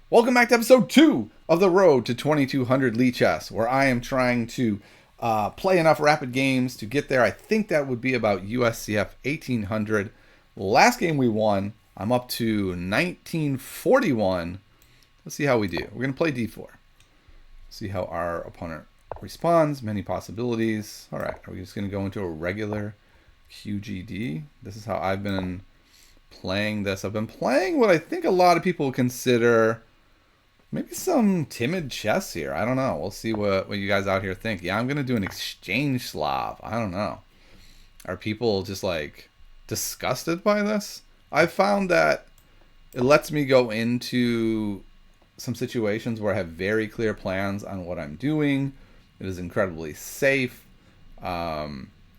Welcome back to episode 2 of the Road to 2200 lichess, where I am trying to play enough rapid games to get there. I think that would be about USCF 1800. Last game we won, I'm up to 1941. Let's see how we do. We're going to play d4. See how our opponent responds. Many possibilities. All right, are we just going to go into a regular QGD? This is how I've been playing this. I've been playing what I think a lot of people consider maybe some timid chess here. I don't know. We'll see what you guys out here think. Yeah, I'm going to do an exchange Slav. I don't know. Are people just like disgusted by this? I found that it lets me go into some situations where I have very clear plans on what I'm doing. It is incredibly safe. I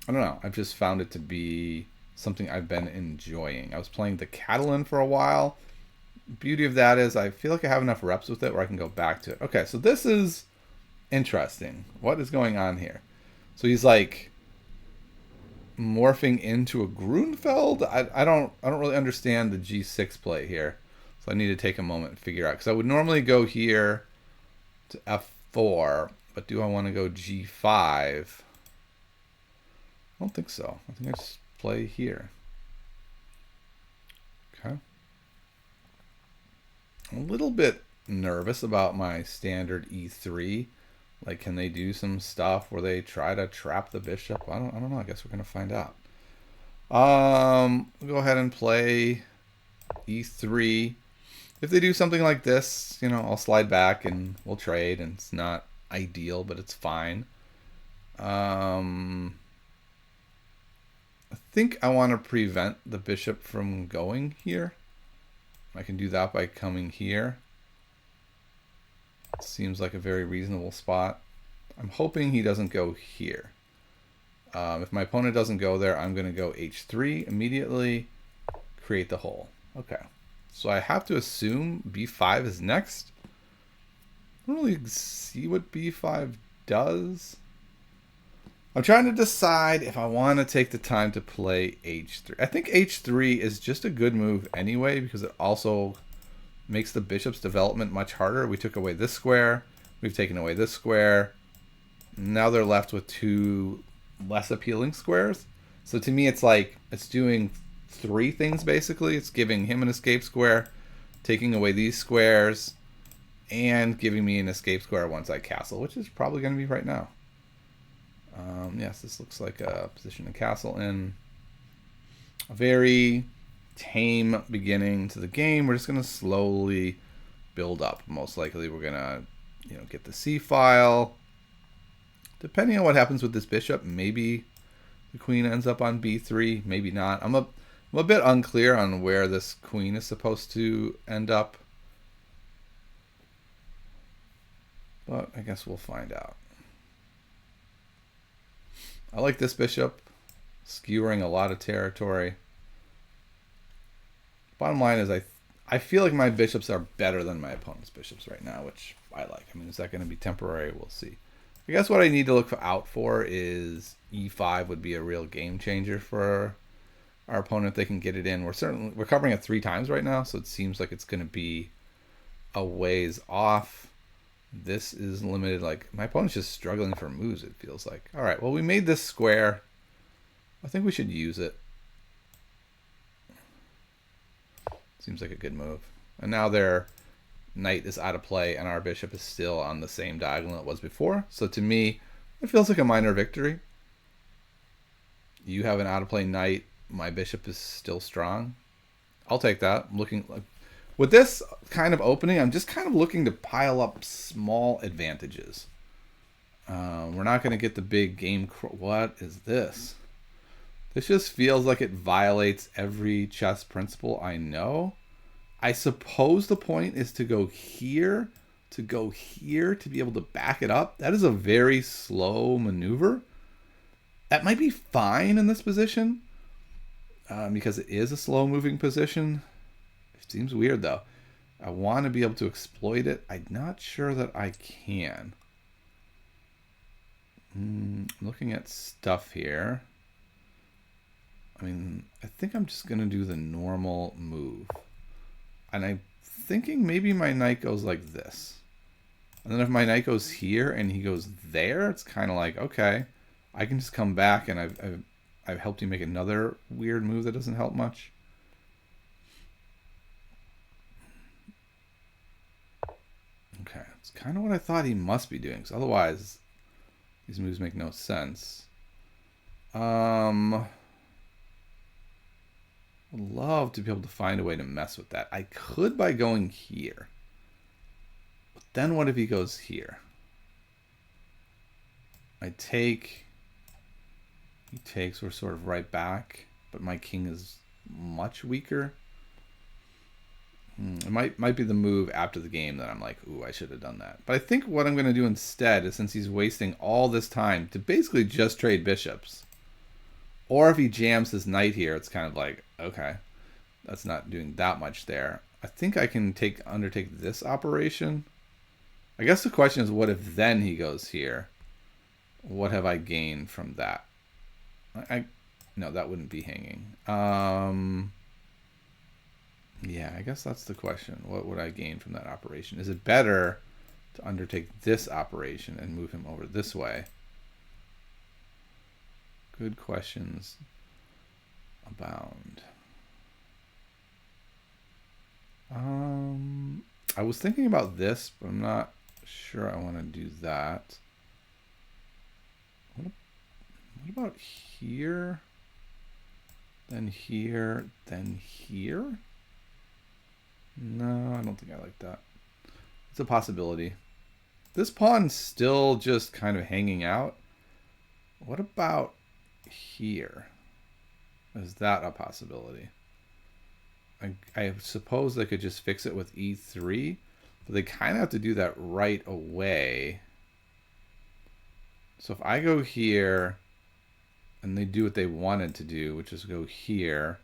don't know. I've just found it to be something I've been enjoying. I was playing the Catalan for a while. Beauty of that is I feel like I have enough reps with it where I can go back to it. Okay, so this is interesting. What is going on here? So he's like morphing into a Grunfeld. I don't really understand the G6 play here. So I need to take a moment and figure out, because I would normally go here to F4, but do I want to go G5? I don't think so. I think I just play here. Okay. I'm a little bit nervous about my standard E3. Like, can they do some stuff where they try to trap the bishop? I don't know. I guess we're gonna find out. We'll go ahead and play E3. If they do something like this, I'll slide back and we'll trade, and it's not ideal, but it's fine. I think I want to prevent the bishop from going here. I can do that by coming here. Seems like a very reasonable spot. I'm hoping he doesn't go here. If my opponent doesn't go there, I'm going to go H3 immediately, create the hole. Okay. So I have to assume B5 is next. I don't really see what B5 does. I'm trying to decide if I want to take the time to play H3. I think H3 is just a good move anyway, because it also makes the bishop's development much harder. We took away this square. We've taken away this square. Now they're left with two less appealing squares. So to me, it's like it's doing three things basically. It's giving him an escape square, taking away these squares, and giving me an escape square once I castle, which is probably going to be right now. Yes, this looks like a position to castle in. A very tame beginning to the game. We're just going to slowly build up. Most likely we're going to get the C file. Depending on what happens with this bishop, maybe the queen ends up on B3, maybe not. I'm a bit unclear on where this queen is supposed to end up, but I guess we'll find out. I like this bishop, skewering a lot of territory. Bottom line is I feel like my bishops are better than my opponent's bishops right now, which I like. I mean, is that going to be temporary? We'll see. I guess what I need to look out for is E5 would be a real game changer for our opponent if they can get it in. We're covering it 3 times right now, so it seems like it's going to be a ways off. This is limited. Like, my opponent's just struggling for moves, it feels like. All right, well, we made this square. I think we should use it. Seems like a good move. And now their knight is out of play, and our bishop is still on the same diagonal it was before. So to me, it feels like a minor victory. You have an out of play knight. My bishop is still strong. I'll take that. I'm looking like, with this kind of opening, I'm just kind of looking to pile up small advantages. We're not going to get the big game. What is this? This just feels like it violates every chess principle I know. I suppose the point is to go here, to be able to back it up. That is a very slow maneuver. That might be fine in this position, because it is a slow moving position. It seems weird though. I want to be able to exploit it. I'm not sure that I can. I'm looking at stuff here. I mean, I think I'm just going to do the normal move. And I thinking maybe my knight goes like this. And then if my knight goes here and he goes there, it's kind of like, okay, I can just come back and I've helped you make another weird move that doesn't help much. Okay, it's kind of what I thought he must be doing, because otherwise these moves make no sense. Would love to be able to find a way to mess with that. I could by going here. But then what if he goes here? I take... He takes, we're sort of right back. But my king is much weaker. It might be the move after the game that I'm like, ooh, I should have done that. But I think what I'm going to do instead is, since he's wasting all this time to basically just trade bishops. Or if he jams his knight here, it's kind of like, okay, that's not doing that much there. I think I can undertake this operation. I guess the question is, what if then he goes here? What have I gained from that? No, that wouldn't be hanging. Yeah, I guess that's the question. What would I gain from that operation? Is it better to undertake this operation and move him over this way? Good questions abound. I was thinking about this, but I'm not sure I want to do that. What about here? Then here, then here? No, I don't think I like that. It's a possibility. This pawn's still just kind of hanging out. What about here? Is that a possibility? I suppose they could just fix it with e3, but they kind of have to do that right away. So if I go here and they do what they wanted to do, which is go here,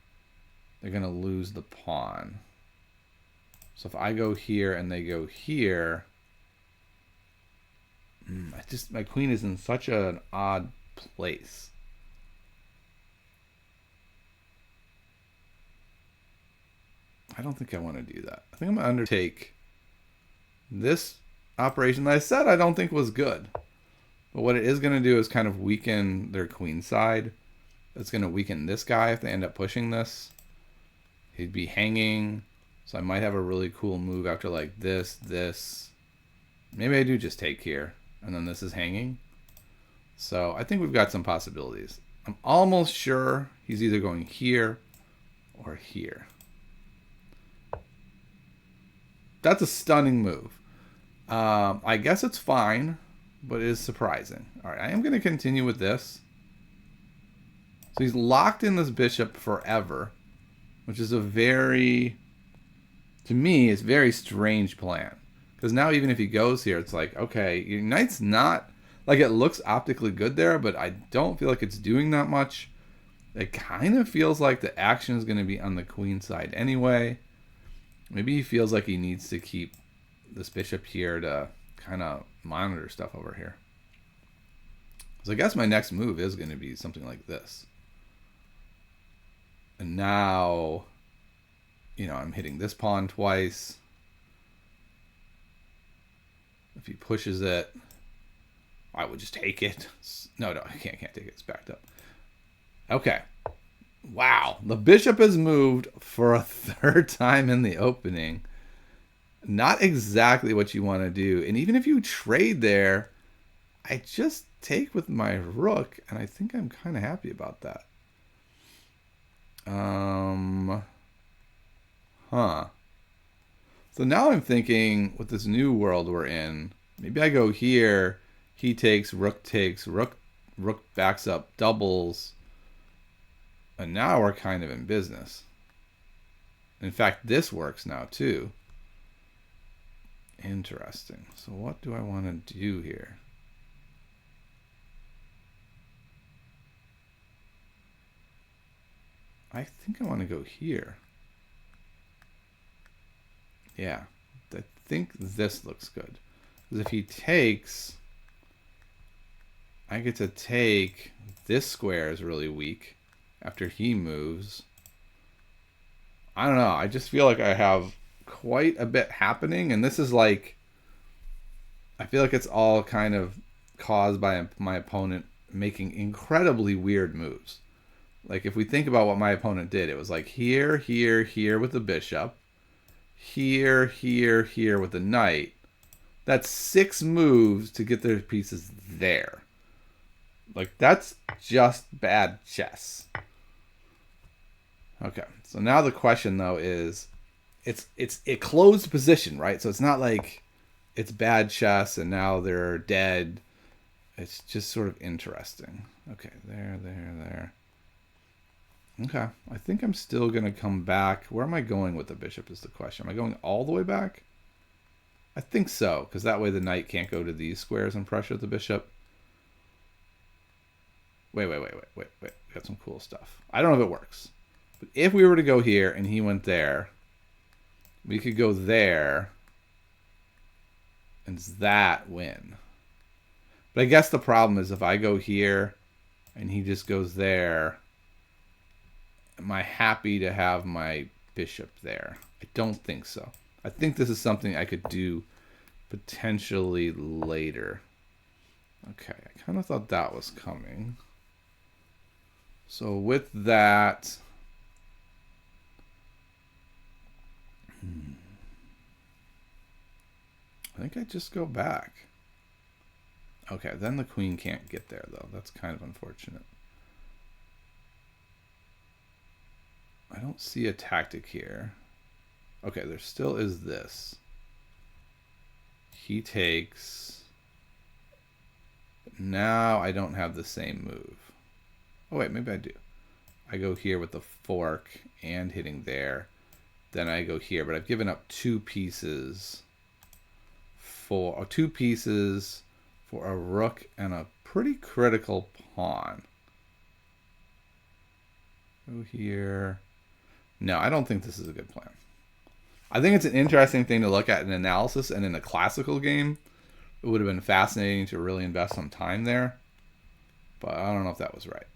they're going to lose the pawn. So if I go here and they go here, my queen is in such an odd place. I don't think I want to do that. I think I'm going to undertake this operation that I said I don't think was good. But what it is going to do is kind of weaken their queen side. It's going to weaken this guy if they end up pushing this. He'd be hanging. So I might have a really cool move after like this. Maybe I do just take here. And then this is hanging. So I think we've got some possibilities. I'm almost sure he's either going here or here. That's a stunning move. I guess it's fine, but it is surprising. All right, I am going to continue with this. So he's locked in this bishop forever, which is a very, to me, it's a very strange plan. Because now even if he goes here, it's like, okay, your knight's not, like it looks optically good there, but I don't feel like it's doing that much. It kind of feels like the action is going to be on the queen side anyway. Maybe he feels like he needs to keep this bishop here to kind of monitor stuff over here. So I guess my next move is going to be something like this. And now, you know, I'm hitting this pawn twice. If he pushes it, I would just take it. No, I can't take it. It's backed up. Okay. Wow. The bishop is moved for a third time in the opening. Not exactly what you want to do. And even if you trade there, I just take with my rook, and I think I'm kind of happy about that. So now I'm thinking, with this new world we're in, maybe I go here, he takes, rook backs up, doubles, and now we're kind of in business. In fact, this works now too. Interesting. So what do I want to do here? I think I want to go here. Yeah, I think this looks good. Because if he takes, I get to take, this square is really weak after he moves. I don't know, I just feel like I have quite a bit happening, and this is like, I feel like it's all kind of caused by my opponent making incredibly weird moves. Like if we think about what my opponent did, it was like here, here, here with the bishop, here, here, here with the knight. That's 6 moves to get their pieces there. Like that's just bad chess. Okay, so now the question though is, it's a closed position, right? So it's not like it's bad chess and now they're dead. It's just sort of interesting. Okay, there. Okay, I think I'm still going to come back. Where am I going with the bishop is the question. Am I going all the way back? I think so, because that way the knight can't go to these squares and pressure the bishop. Wait. We got some cool stuff. I don't know if it works. But if we were to go here and he went there, we could go there and that win. But I guess the problem is if I go here and he just goes there, am I happy to have my bishop there? I don't think so. I think this is something I could do potentially later. Okay, I kind of thought that was coming. So with that, I think I just go back. Okay, then the queen can't get there, though. That's kind of unfortunate. I don't see a tactic here. Okay, there still is this. He takes. Now I don't have the same move. Oh, wait, maybe I do. I go here with the fork and hitting there. Then I go here, but I've given up 2 pieces for 2 pieces for a rook and a pretty critical pawn. Go here. No, I don't think this is a good plan. I think it's an interesting thing to look at in analysis, and in a classical game, it would have been fascinating to really invest some time there. But I don't know if that was right.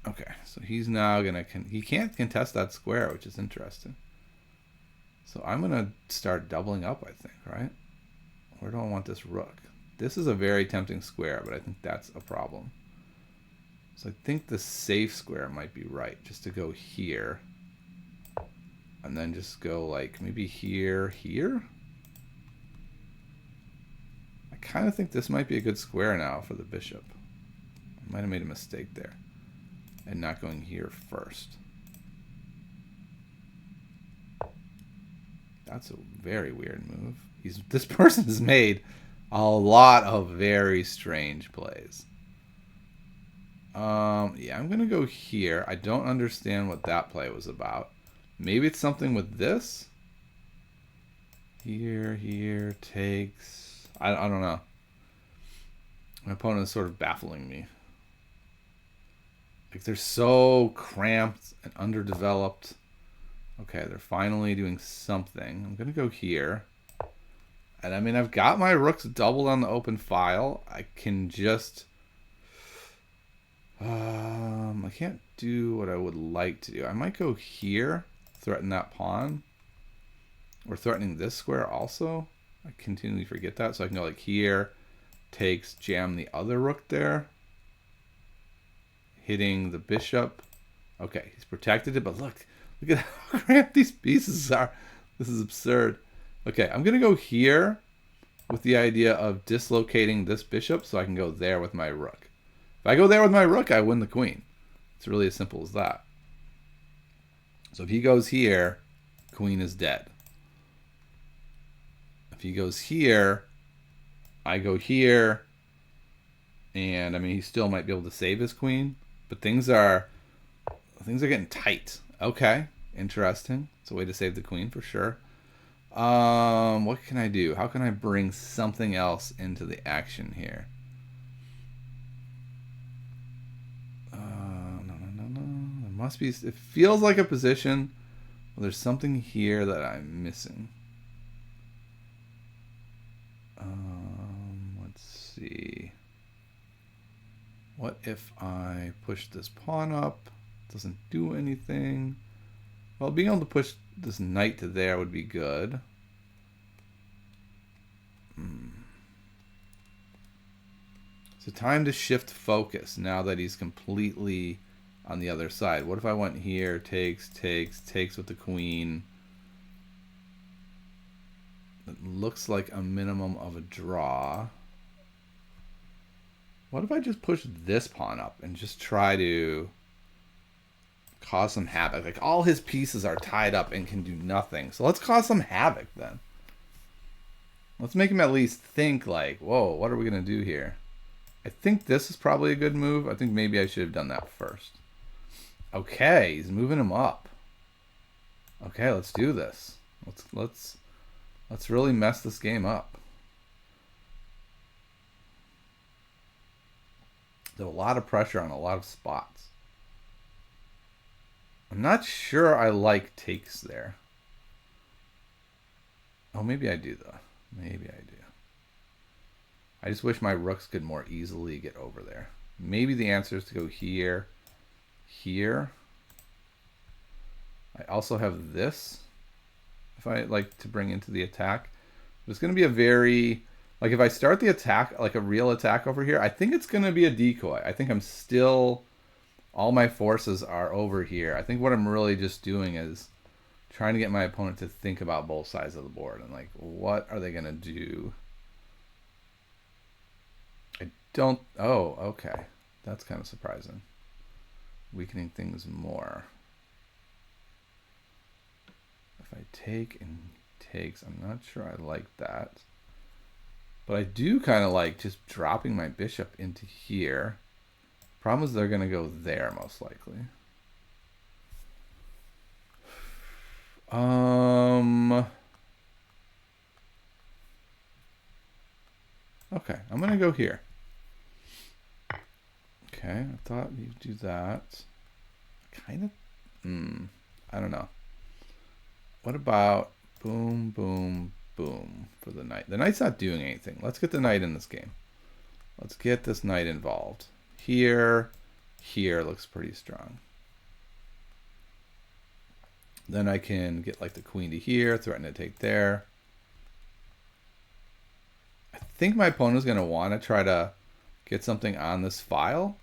Okay, so he's now going to... He can't contest that square, which is interesting. So I'm going to start doubling up, I think, right? Where do I want this rook? This is a very tempting square, but I think that's a problem. So I think the safe square might be right, just to go here. And then just go like maybe here. I kind of think this might be a good square now for the bishop. I might have made a mistake there. And not going here first. That's a very weird move. This person has made a lot of very strange plays. Yeah, I'm going to go here. I don't understand what that play was about. Maybe it's something with this. Here, takes. I don't know. My opponent is sort of baffling me. Like, they're so cramped and underdeveloped. Okay, they're finally doing something. I'm going to go here. And I mean, I've got my rooks doubled on the open file. I can just... I can't do what I would like to do. I might go here, threaten that pawn. Or threatening this square also. I continually forget that. So I can go like here, takes, jam the other rook there. Hitting the bishop. Okay, he's protected it, but look at how cramped these pieces are. This is absurd. Okay, I'm going to go here with the idea of dislocating this bishop so I can go there with my rook. If I go there with my rook, I win the queen. It's really as simple as that. So if he goes here, queen is dead. If he goes here, I go here. And I mean, he still might be able to save his queen. But things are getting tight. Okay, interesting. It's a way to save the queen for sure. What can I do? How can I bring something else into the action here? No. There must be. It feels like a position. Well, there's something here that I'm missing. Let's see. What if I push this pawn up? Doesn't do anything. Well, being able to push this knight to there would be good. So time to shift focus now that he's completely on the other side. What if I went here, takes with the queen? It looks like a minimum of a draw. What if I just push this pawn up and just try to cause some havoc? Like, all his pieces are tied up and can do nothing. So let's cause some havoc then. Let's make him at least think like, whoa, what are we going to do here? I think this is probably a good move. I think maybe I should have done that first. Okay, he's moving him up. Okay, let's do this. Let's really mess this game up. There's a lot of pressure on a lot of spots. I'm not sure I like takes there. Oh, maybe I do though. Maybe I do. I just wish my rooks could more easily get over there. Maybe the answer is to go here, here. I also have this, if I like to bring into the attack. But it's going to be a very, like if I start the attack, like a real attack over here, I think it's going to be a decoy. I think I'm still, all my forces are over here. I think what I'm really just doing is trying to get my opponent to think about both sides of the board and like, what are they going to do? I don't, oh, okay. That's kind of surprising. Weakening things more. If I take and takes, I'm not sure I like that. But I do kind of like just dropping my bishop into here. Problem is they're going to go there most likely. Okay, I'm going to go here. Okay, I thought you'd do that. Kind of, I don't know. What about boom, boom, boom for the knight? The knight's not doing anything. Let's get the knight in this game. Let's get this knight involved. Here looks pretty strong. Then I can get like the queen to here, threaten to take there. I think my opponent is going to want to try to get something on this file.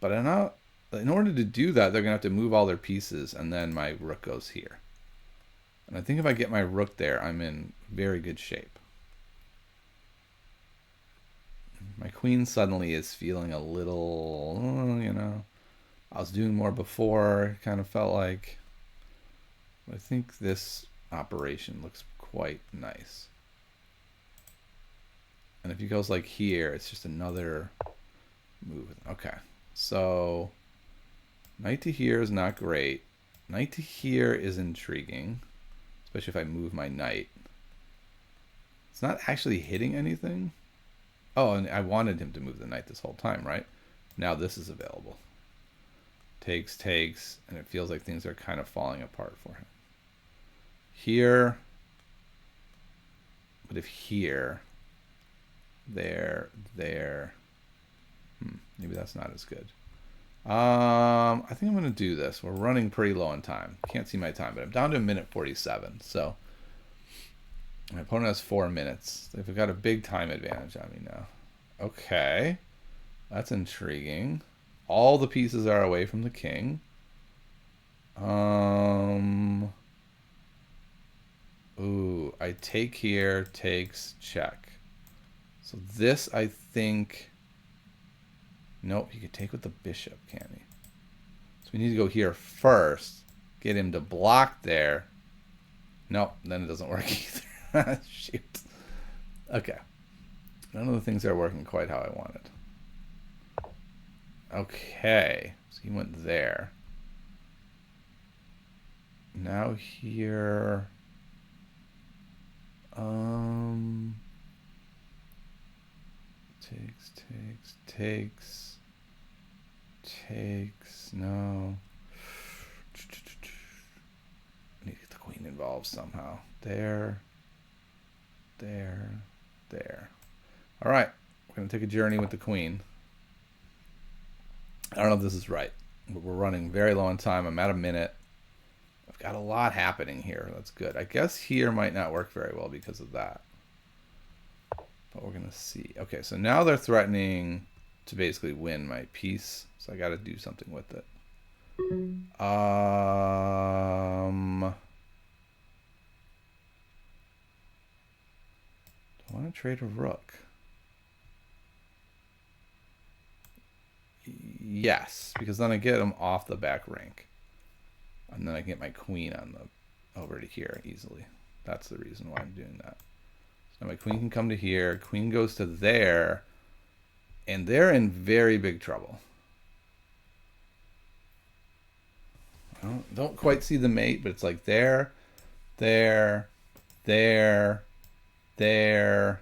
But in order to do that, they're going to have to move all their pieces, and then my rook goes here. And I think if I get my rook there, I'm in very good shape. My queen suddenly is feeling a little, you know, I was doing more before, kind of felt like. I think this operation looks quite nice. And if he goes like here, it's just another move. Okay, so knight to here is not great. Knight to here is intriguing, especially if I move my knight. It's not actually hitting anything. Oh, and I wanted him to move the knight this whole time, right? Now this is available. Takes, and it feels like things are kind of falling apart for him. Here, but if here, there, maybe that's not as good. I think I'm going to do this. We're running pretty low on time. Can't see my time, but I'm down to 1:47. So my opponent has 4 minutes. They've got a big time advantage on me now. Okay, that's intriguing. All the pieces are away from the king. Ooh, I take here, takes, check. So this, I think... Nope, he could take with the bishop, can't he? So we need to go here first. Get him to block there. Nope, then it doesn't work either. Shoot. Okay. None of the things are working quite how I wanted. Okay, so he went there. Now here... Takes, no. I need to get the queen involved somehow. There. All right, we're going to take a journey with the queen. I don't know if this is right, but we're running very low on time. I'm at a minute. I've got a lot happening here. That's good. I guess here might not work very well because of that. But we're going to see. Okay, so now they're threatening to basically win my piece. So I got to do something with it. Do I want to trade a rook? Yes, because then I get him off the back rank. And then I can get my queen on the over to here easily. That's the reason why I'm doing that. So my queen can come to here. Queen goes to there. And they're in very big trouble. I don't quite see the mate, but it's like there, there, there, there,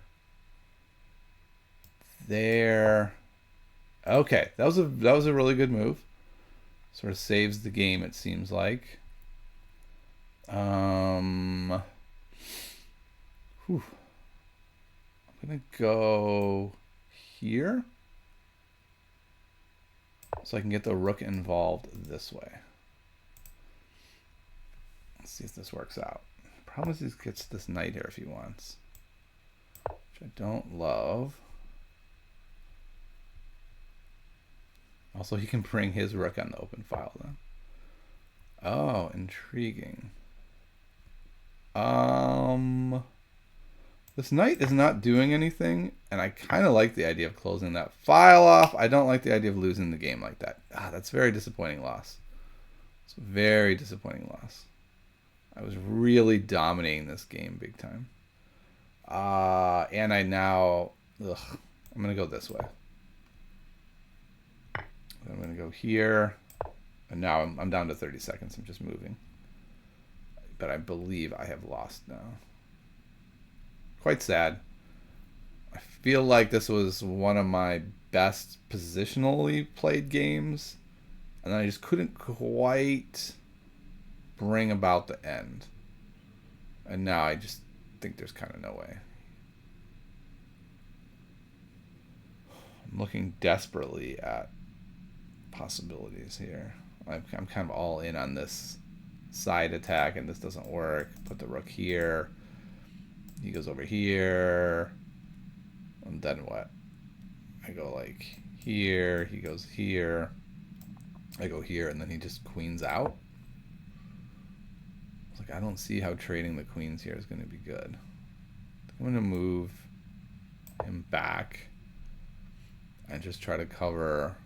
there. Okay, that was a really good move. Sort of saves the game, it seems like. I'm gonna go here so I can get the rook involved this way. Let's see if this works out. Problem is he gets this knight here if he wants, which I don't love. Also, he can bring his rook on the open file then. Oh, intriguing. This knight is not doing anything, and I kind of like the idea of closing that file off. I don't like the idea of losing the game like that. That's a very disappointing loss. It's a very disappointing loss. I was really dominating this game big time. And I now... I'm going to go this way. I'm going to go here. And now I'm down to 30 seconds. I'm just moving. But I believe I have lost now. Quite sad. I feel like this was one of my best positionally played games. And then I just couldn't quite bring about the end. And now I just think there's kind of no way. I'm looking desperately at possibilities here. I'm kind of all in on this side attack, and this doesn't work. Put the rook here. He goes over here. And then what? I go like here. He goes here. I go here, and then he just queens out. Like, I don't see how trading the queens here is going to be good. I'm going to move him back and just try to cover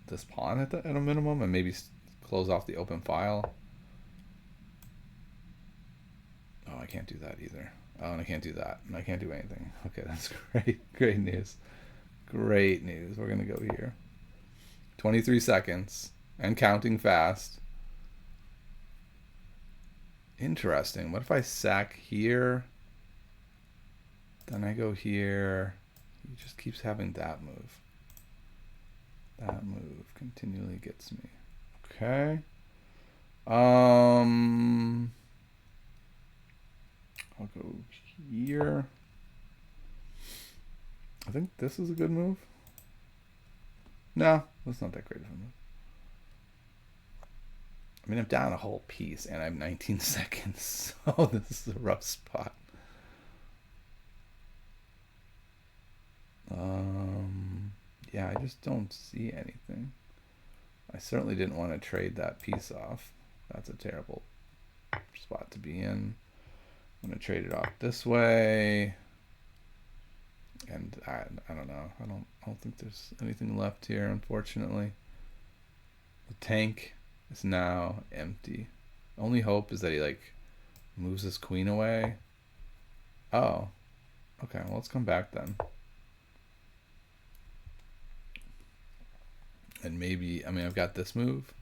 this pawn at a minimum, and maybe close off the open file. Oh, I can't do that either. Oh, and I can't do that. And I can't do anything. Okay, that's great. Great news. Great news. We're going to go here. 23 seconds. And counting fast. Interesting. What if I sack here? Then I go here. He just keeps having that move. That move continually gets me. Okay. I'll go here. I think this is a good move. No, that's not that great of a move. I mean, I'm down a whole piece, and I have 19 seconds, so this is a rough spot. Yeah, I just don't see anything. I certainly didn't want to trade that piece off. That's a terrible spot to be in. I'm going to trade it off this way. And I don't know. I don't think there's anything left here, unfortunately. The tank is now empty. Only hope is that he like moves his queen away. Oh. Okay, well, let's come back then. And maybe, I mean, I've got this move.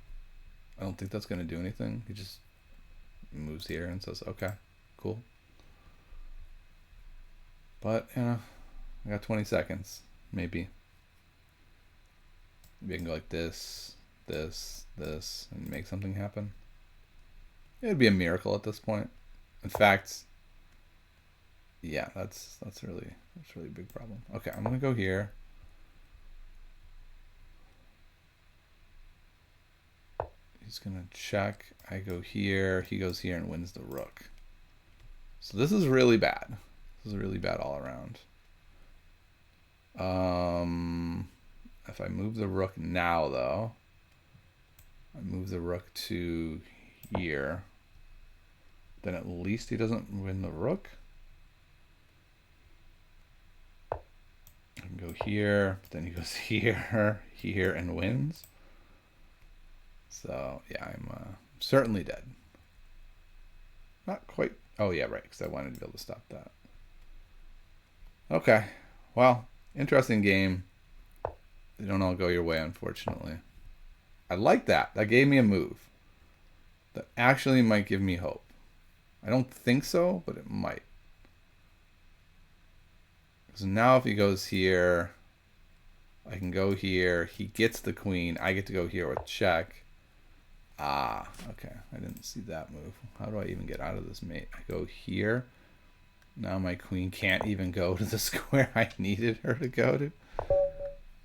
I don't think that's going to do anything. He just moves here and says, okay, cool. But, you know, I got 20 seconds, maybe. Maybe I can go like this, this, this, and make something happen. It'd be a miracle at this point. In fact, yeah, that's really a big problem. Okay, I'm gonna go here. He's gonna check. I go here. He goes here and wins the rook. So this is really bad. This is really bad all around. If I move the rook now, though, I move the rook to here, then at least he doesn't win the rook. I can go here, then he goes here, here, and wins. So, yeah, I'm certainly dead. Not quite. Oh, yeah, right, because I wanted to be able to stop that. Okay. Well, interesting game. They don't all go your way, unfortunately. I like that. That gave me a move. That actually might give me hope. I don't think so, but it might. So now if he goes here, I can go here. He gets the queen. I get to go here with check. Ah, okay. I didn't see that move. How do I even get out of this mate? I go here. Now my queen can't even go to the square I needed her to go to.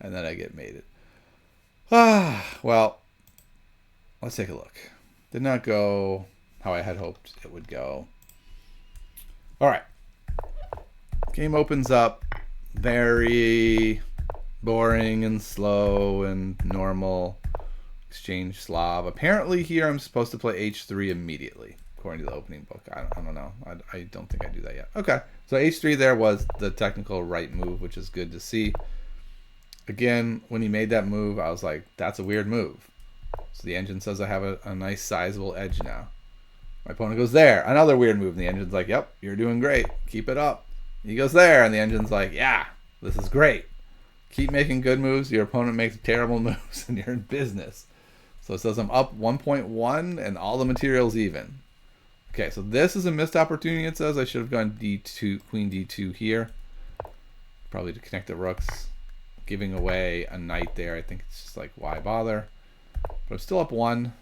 And then I get mated. Ah, well, let's take a look. Did not go how I had hoped it would go. All right. Game opens up very boring and slow and normal. Exchange Slav. Apparently here I'm supposed to play h3 immediately, according to the opening book. I don't know. I don't think I do that yet. Okay, so h3 there was the technical right move, which is good to see. Again, when he made that move, I was like, that's a weird move. So the engine says I have a nice sizable edge now. My opponent goes there. Another weird move. And the engine's like, yep, you're doing great. Keep it up. He goes there. And the engine's like, yeah, this is great. Keep making good moves. Your opponent makes terrible moves and you're in business. So it says I'm up 1.1 and all the material's even. Okay, so this is a missed opportunity. It says I should have gone d2, queen d2 here. Probably to connect the rooks. Giving away a knight there. I think it's just like, why bother? But I'm still up 1.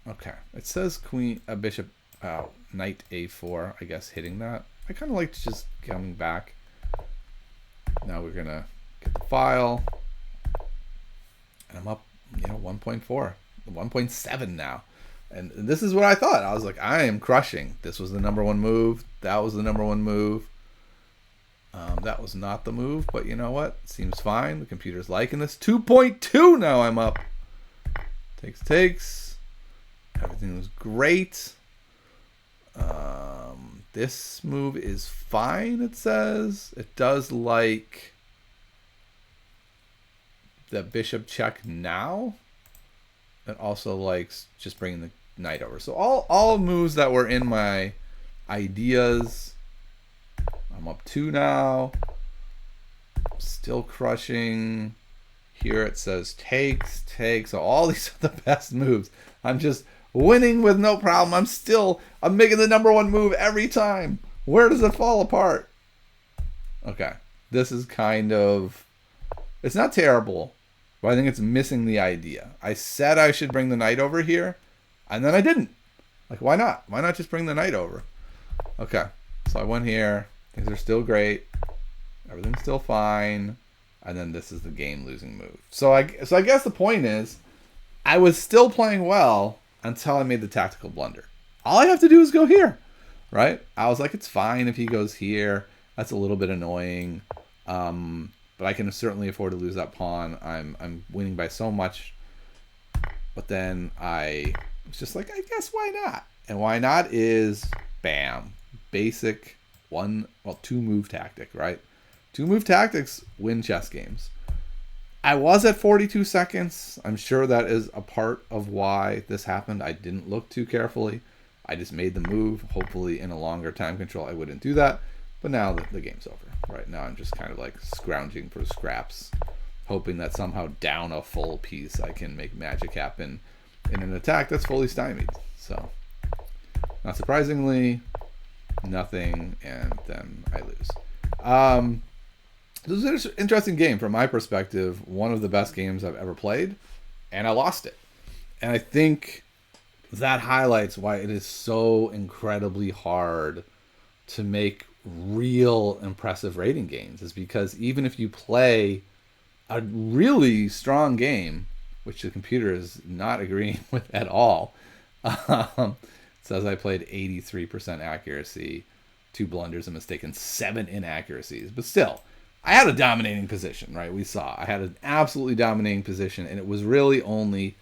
Okay, it says bishop, knight a4, I guess, hitting that. I kind of like to just coming back. Now we're going to get the file. And I'm up, 1.4, 1.7 now. And this is what I thought. I was like, I am crushing. This was the number one move. That was the number one move. That was not the move, but you know what? Seems fine. The computer's liking this. 2.2 now I'm up. Takes. Everything was great. This move is fine, it says. It does like the bishop check now. It also likes just bringing the knight over. So all moves that were in my ideas. I'm up 2 now. Still crushing. Here it says takes. So all these are the best moves. I'm just winning with no problem. I'm making the number one move every time. Where does it fall apart? Okay. This is kind of... It's not terrible, but I think it's missing the idea. I said I should bring the knight over here, and then I didn't. Like, why not? Why not just bring the knight over? Okay. So I went here. Things are still great. Everything's still fine. And then this is the game-losing move. So I guess the point is, I was still playing well until I made the tactical blunder. All I have to do is go here, right? I was like, it's fine if he goes here. That's a little bit annoying. But I can certainly afford to lose that pawn. I'm winning by so much. But then I was just like, I guess why not? And why not is, bam, basic 2-move tactic, right? 2-move tactics win chess games. I was at 42 seconds. I'm sure that is a part of why this happened. I didn't look too carefully. I just made the move. Hopefully in a longer time control I wouldn't do that. But now the game's over. Right now I'm just kind of like scrounging for scraps, hoping that somehow down a full piece I can make magic happen in an attack that's fully stymied. So, not surprisingly, nothing, and then I lose. This was an interesting game from my perspective. One of the best games I've ever played, and I lost it. And I think that highlights why it is so incredibly hard to make real impressive rating gains, is because even if you play a really strong game, which the computer is not agreeing with at all, it says I played 83% accuracy, 2 blunders, a mistake, and 7 inaccuracies. But still, I had a dominating position, right? We saw I had an absolutely dominating position, and it was really only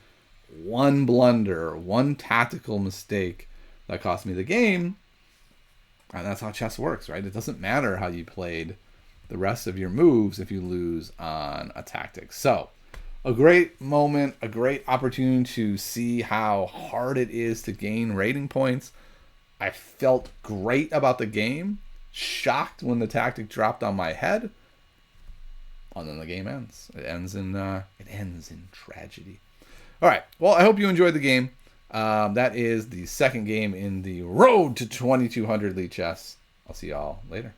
one blunder, one tactical mistake that cost me the game. And that's how chess works, right? It doesn't matter how you played the rest of your moves if you lose on a tactic. So, a great moment, a great opportunity to see how hard it is to gain rating points. I felt great about the game, shocked when the tactic dropped on my head, and then the game ends. It ends in tragedy. All right. Well, I hope you enjoyed the game. That is the second game in the road to 2200 lichess. I'll see y'all later.